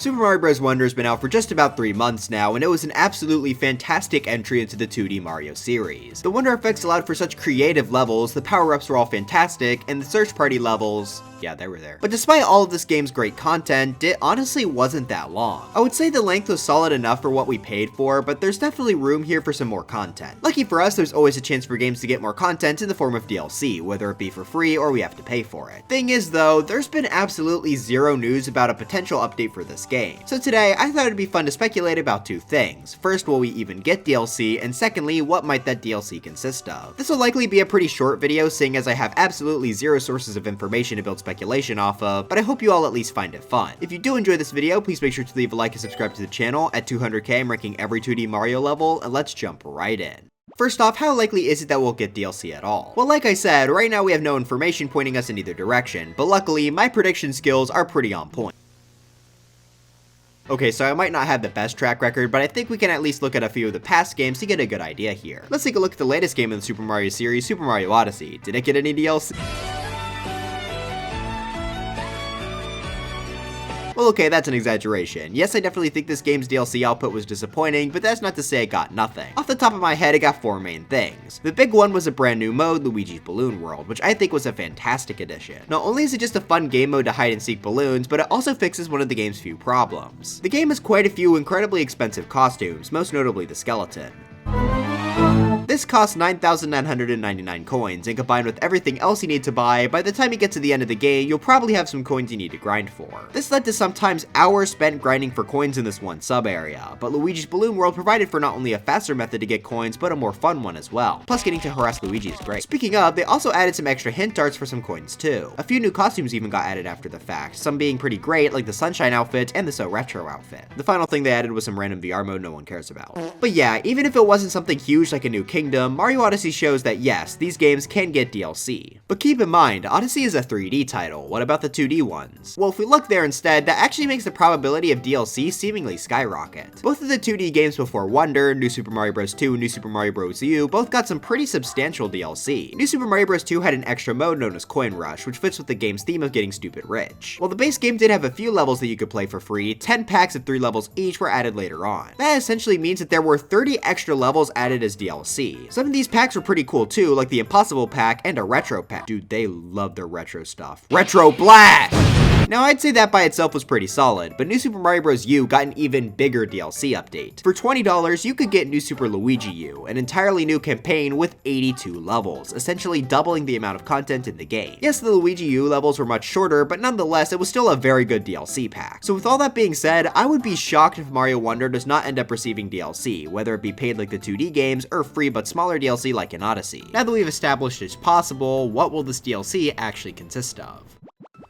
Super Mario Bros. Wonder has been out for just about 3 months now, and it was an absolutely fantastic entry into the 2D Mario series. The Wonder effects allowed for such creative levels, the power-ups were all fantastic, and the search party levels, yeah, they were there. But despite all of this game's great content, it honestly wasn't that long. I would say the length was solid enough for what we paid for, but there's definitely room here for some more content. Lucky for us, there's always a chance for games to get more content in the form of DLC, whether it be for free or we have to pay for it. Thing is though, there's been absolutely zero news about a potential update for this game. So today, I thought it'd be fun to speculate about two things. First, will we even get DLC, and secondly, what might that DLC consist of? This will likely be a pretty short video, seeing as I have absolutely zero sources of information to build speculation off of, but I hope you all at least find it fun. If you do enjoy this video, please make sure to leave a like and subscribe to the channel. At 200k, I'm ranking every 2D Mario level, and let's jump right in. First off, how likely is it that we'll get DLC at all? Well, like I said, right now we have no information pointing us in either direction, but luckily, my prediction skills are pretty on point. Okay, so I might not have the best track record, but I think we can at least look at a few of the past games to get a good idea here. Let's take a look at the latest game in the Super Mario series, Super Mario Odyssey. Did it get any DLC? Well, okay, that's an exaggeration. Yes, I definitely think this game's DLC output was disappointing, but that's not to say it got nothing. Off the top of my head, it got 4 main things. The big one was a brand new mode, Luigi's Balloon World, which I think was a fantastic addition. Not only is it just a fun game mode to hide and seek balloons, but it also fixes one of the game's few problems. The game has quite a few incredibly expensive costumes, most notably the skeleton. This costs 9,999 coins, and combined with everything else you need to buy, by the time you get to the end of the game, you'll probably have some coins you need to grind for. This led to sometimes hours spent grinding for coins in this one sub-area, but Luigi's Balloon World provided for not only a faster method to get coins, but a more fun one as well. Plus, getting to harass Luigi is great. Speaking of, they also added some extra hint darts for some coins too. A few new costumes even got added after the fact, some being pretty great, like the Sunshine outfit and the So Retro outfit. The final thing they added was some random VR mode no one cares about. But yeah, even if it wasn't something huge like a new kingdom, Mario Odyssey shows that yes, these games can get DLC. But keep in mind, Odyssey is a 3D title, what about the 2D ones? Well, if we look there instead, that actually makes the probability of DLC seemingly skyrocket. Both of the 2D games before Wonder, New Super Mario Bros. 2 and New Super Mario Bros. U, both got some pretty substantial DLC. New Super Mario Bros. 2 had an extra mode known as Coin Rush, which fits with the game's theme of getting stupid rich. While the base game did have a few levels that you could play for free, 10 packs of 3 levels each were added later on. That essentially means that there were 30 extra levels added as DLC. Some of these packs were pretty cool too, like the Impossible pack and a Retro pack. Dude, they love their retro stuff. Retro Blast! Now, I'd say that by itself was pretty solid, but New Super Mario Bros. U got an even bigger DLC update. For $20, you could get New Super Luigi U, an entirely new campaign with 82 levels, essentially doubling the amount of content in the game. Yes, the Luigi U levels were much shorter, but nonetheless, it was still a very good DLC pack. So with all that being said, I would be shocked if Mario Wonder does not end up receiving DLC, whether it be paid like the 2D games, or free but smaller DLC like in Odyssey. Now that we've established it's possible, what will this DLC actually consist of?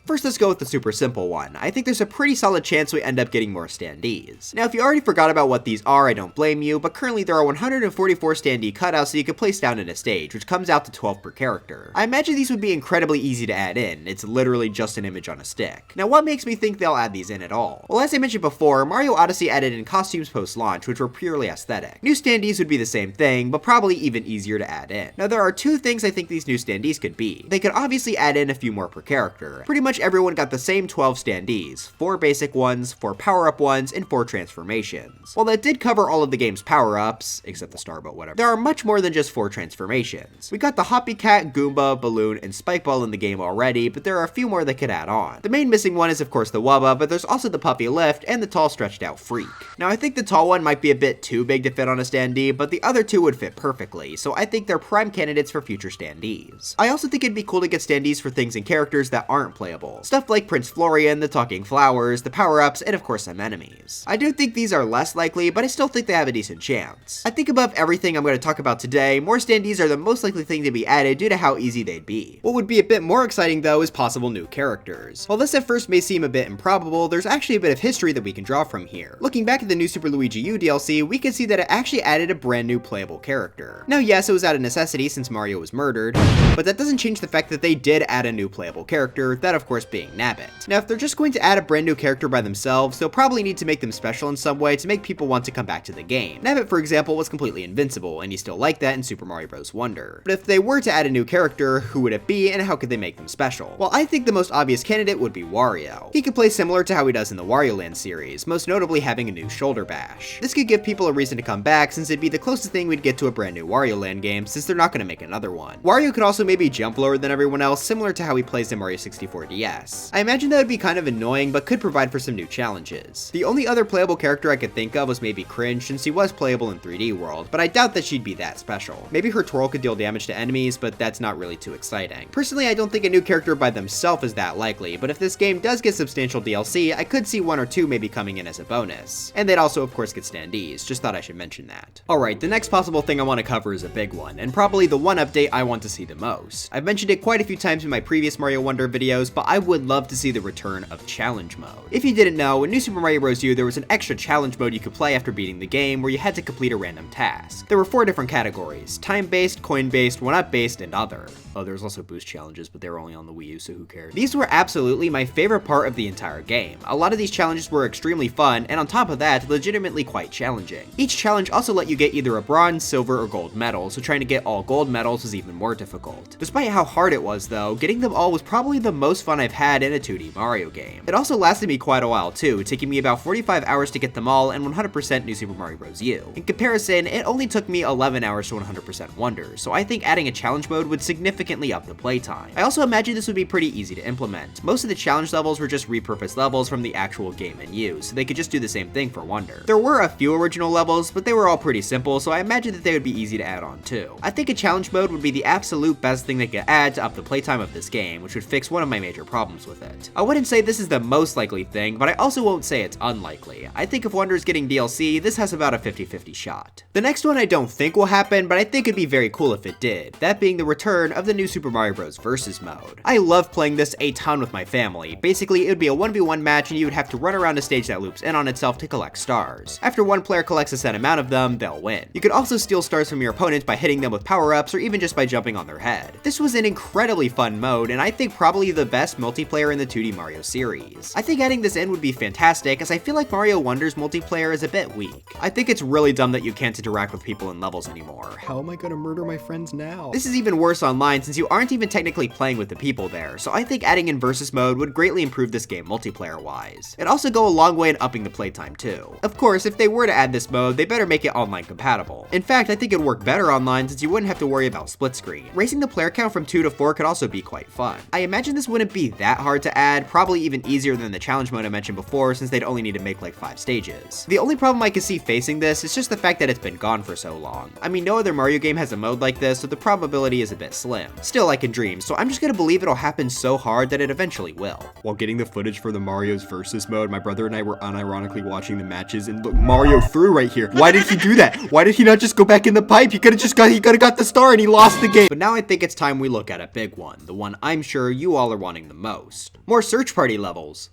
First, let's go with the super simple one. I think there's a pretty solid chance we end up getting more standees. Now, if you already forgot about what these are, I don't blame you, but currently there are 144 standee cutouts that you can place down in a stage, which comes out to 12 per character. I imagine these would be incredibly easy to add in. It's literally just an image on a stick. Now, what makes me think they'll add these in at all? Well, as I mentioned before, Mario Odyssey added in costumes post-launch, which were purely aesthetic. New standees would be the same thing, but probably even easier to add in. Now, there are 2 things I think these new standees could be. They could obviously add in a few more per character. Pretty much everyone got the same 12 standees, 4 basic ones, 4 power-up ones, and 4 transformations. While that did cover all of the game's power-ups, except the Starboat, whatever, there are much more than just 4 transformations. We got the Hoppy Cat, Goomba, Balloon, and Spike Ball in the game already, but there are a few more that could add on. The main missing one is of course the Wubba, but there's also the Puppy Lift and the Tall Stretched Out Freak. Now I think the tall one might be a bit too big to fit on a standee, but the other 2 would fit perfectly, so I think they're prime candidates for future standees. I also think it'd be cool to get standees for things and characters that aren't playable. Stuff like Prince Florian, the Talking Flowers, the power-ups, and of course some enemies. I do think these are less likely, but I still think they have a decent chance. I think above everything I'm going to talk about today, more standees are the most likely thing to be added due to how easy they'd be. What would be a bit more exciting though is possible new characters. While this at first may seem a bit improbable, there's actually a bit of history that we can draw from here. Looking back at the New Super Luigi U DLC, we can see that it actually added a brand new playable character. Now yes, it was out of necessity since Mario was murdered, but that doesn't change the fact that they did add a new playable character that of course course being Nabbit. Now if they're just going to add a brand new character by themselves, they'll probably need to make them special in some way to make people want to come back to the game. Nabbit, for example, was completely invincible, and you still like that in Super Mario Bros. Wonder. But if they were to add a new character, who would it be and how could they make them special? Well, I think the most obvious candidate would be Wario. He could play similar to how he does in the Wario Land series, most notably having a new shoulder bash. This could give people a reason to come back since it'd be the closest thing we'd get to a brand new Wario Land game since they're not going to make another one. Wario could also maybe jump lower than everyone else, similar to how he plays in Mario 64 DS. I imagine that would be kind of annoying, but could provide for some new challenges. The only other playable character I could think of was maybe Cringe, since he was playable in 3D World, but I doubt that she'd be that special. Maybe her twirl could deal damage to enemies, but that's not really too exciting. Personally, I don't think a new character by themselves is that likely, but if this game does get substantial DLC, I could see one or two maybe coming in as a bonus. And they'd also of course get standees, just thought I should mention that. Alright, the next possible thing I want to cover is a big one, and probably the one update I want to see the most. I've mentioned it quite a few times in my previous Mario Wonder videos, but I would love to see the return of Challenge Mode. If you didn't know, in New Super Mario Bros. U, there was an extra challenge mode you could play after beating the game where you had to complete a random task. There were 4 different categories: time-based, coin-based, one-up based, and other. Oh, there's also boost challenges, but they were only on the Wii U, so who cares? These were absolutely my favorite part of the entire game. A lot of these challenges were extremely fun, and on top of that, legitimately quite challenging. Each challenge also let you get either a bronze, silver, or gold medal, so trying to get all gold medals was even more difficult. Despite how hard it was though, getting them all was probably the most fun I've had in a 2D Mario game. It also lasted me quite a while too, taking me about 45 hours to get them all and 100% New Super Mario Bros. U. In comparison, it only took me 11 hours to 100% Wonder, so I think adding a challenge mode would significantly up the playtime. I also imagine this would be pretty easy to implement. Most of the challenge levels were just repurposed levels from the actual game in use, so they could just do the same thing for Wonder. There were a few original levels, but they were all pretty simple, so I imagine that they would be easy to add on too. I think a challenge mode would be the absolute best thing they could add to up the playtime of this game, which would fix one of my major problems with it. I wouldn't say this is the most likely thing, but I also won't say it's unlikely. I think if Wonder is getting DLC, this has about a 50-50 shot. The next one I don't think will happen, but I think it'd be very cool if it did, that being the return of the New Super Mario Bros. Versus mode. I love playing this a ton with my family. Basically, it would be a 1v1 match and you would have to run around a stage that loops in on itself to collect stars. After one player collects a set amount of them, they'll win. You could also steal stars from your opponents by hitting them with power-ups or even just by jumping on their head. This was an incredibly fun mode, and I think probably the best multiplayer in the 2D Mario series. I think adding this in would be fantastic, as I feel like Mario Wonder's multiplayer is a bit weak. I think it's really dumb that you can't interact with people in levels anymore. How am I gonna murder my friends now? This is even worse online since you aren't even technically playing with the people there, so I think adding in Versus mode would greatly improve this game multiplayer-wise. It'd also go a long way in upping the playtime too. Of course, if they were to add this mode, they better make it online compatible. In fact, I think it'd work better online since you wouldn't have to worry about split screen. Raising the player count from 2 to 4 could also be quite fun. I imagine this wouldn't be that hard to add, probably even easier than the challenge mode I mentioned before since they'd only need to make like 5 stages. The only problem I can see facing this is just the fact that it's been gone for so long. I mean, no other Mario game has a mode like this, so the probability is a bit slim. Still, I can dream, so I'm just gonna believe it'll happen so hard that it eventually will. While getting the footage for the Mario's Versus mode, my brother and I were unironically watching the matches, and look, Mario threw right here. Why did he do that? Why did he not just go back in the pipe? He could've got the star and he lost the game. But now I think it's time we look at a big one, the one I'm sure you all are wanting the most. More search party levels.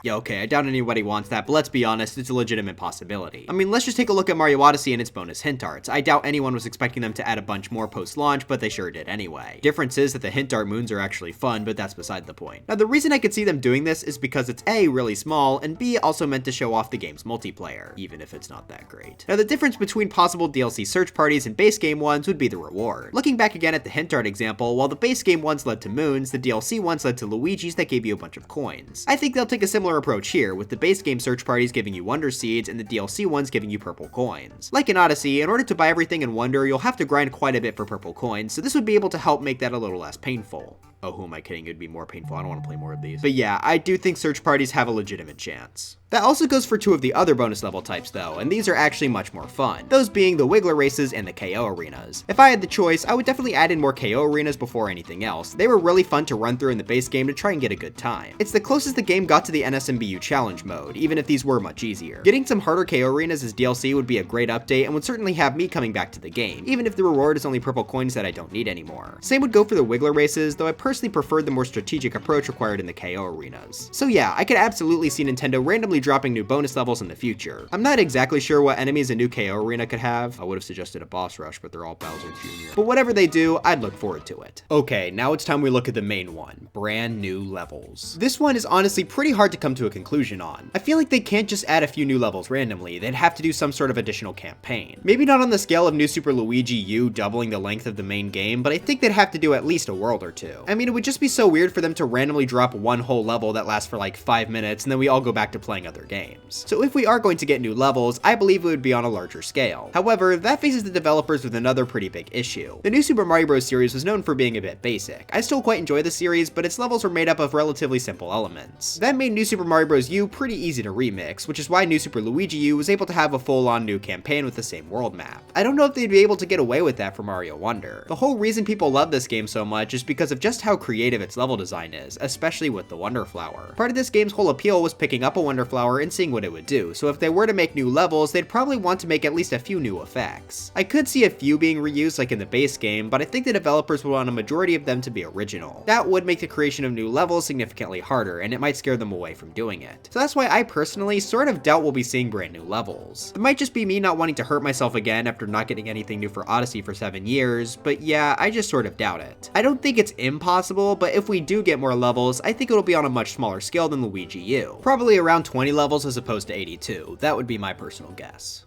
Yeah, okay, I doubt anybody wants that, but let's be honest, it's a legitimate possibility. I mean, let's just take a look at Mario Odyssey and its bonus hint arts. I doubt anyone was expecting them to add a bunch more post-launch, but they sure did anyway. Difference is that the hint art moons are actually fun, but that's beside the point. Now, the reason I could see them doing this is because it's A, really small, and B, also meant to show off the game's multiplayer, even if it's not that great. Now, the difference between possible DLC search parties and base game ones would be the reward. Looking back again at the hint art example, while the base game ones led to moons, the DLC ones led to Luigi's that gave you a bunch of coins. I think they'll take a similar approach here, with the base game search parties giving you Wonder Seeds and the DLC ones giving you purple coins. Like in Odyssey, in order to buy everything in Wonder, you'll have to grind quite a bit for purple coins, so this would be able to help make that a little less painful. Oh, who am I kidding? It'd be more painful. I don't want to play more of these. But yeah, I do think search parties have a legitimate chance. That also goes for 2 of the other bonus level types though, and these are actually much more fun, those being the Wiggler races and the KO arenas. If I had the choice, I would definitely add in more KO arenas before anything else. They were really fun to run through in the base game to try and get a good time. It's the closest the game got to the NSMBU challenge mode, even if these were much easier. Getting some harder KO arenas as DLC would be a great update and would certainly have me coming back to the game, even if the reward is only purple coins that I don't need anymore. Same would go for the Wiggler races, though I personally preferred the more strategic approach required in the KO arenas. So yeah, I could absolutely see Nintendo randomly dropping new bonus levels in the future. I'm not exactly sure what enemies a new KO arena could have. I would have suggested a boss rush, but they're all Bowser Jr. But whatever they do, I'd look forward to it. Okay, now it's time we look at the main one, brand new levels. This one is honestly pretty hard to come to a conclusion on. I feel like they can't just add a few new levels randomly, they'd have to do some sort of additional campaign. Maybe not on the scale of New Super Luigi U doubling the length of the main game, but I think they'd have to do at least a world or two. I mean, it would just be so weird for them to randomly drop one whole level that lasts for like 5 minutes and then we all go back to playing other games. So if we are going to get new levels, I believe it would be on a larger scale. However, that faces the developers with another pretty big issue. The New Super Mario Bros. Series was known for being a bit basic. I still quite enjoy the series, but its levels were made up of relatively simple elements. That made New Super Mario Bros. U pretty easy to remix, which is why New Super Luigi U was able to have a full-on new campaign with the same world map. I don't know if they'd be able to get away with that for Mario Wonder. The whole reason people love this game so much is because of just how creative its level design is, especially with the Wonder Flower. Part of this game's whole appeal was picking up a Wonder Flower and seeing what it would do, so if they were to make new levels, they'd probably want to make at least a few new effects. I could see a few being reused like in the base game, but I think the developers would want a majority of them to be original. That would make the creation of new levels significantly harder, and it might scare them away from doing it. So that's why I personally sort of doubt we'll be seeing brand new levels. It might just be me not wanting to hurt myself again after not getting anything new for Odyssey for 7 years, but yeah, I just sort of doubt it. I don't think it's impossible, but if we do get more levels, I think it'll be on a much smaller scale than Luigi U. Probably around 20 levels as opposed to 82. That would be my personal guess.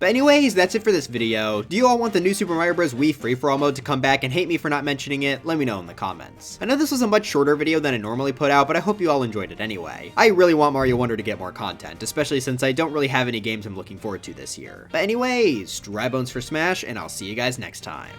But anyways, that's it for this video. Do you all want the New Super Mario Bros. Wii free-for-all mode to come back and hate me for not mentioning it? Let me know in the comments. I know this was a much shorter video than I normally put out, but I hope you all enjoyed it anyway. I really want Mario Wonder to get more content, especially since I don't really have any games I'm looking forward to this year. But anyways, dry bones for Smash, and I'll see you guys next time.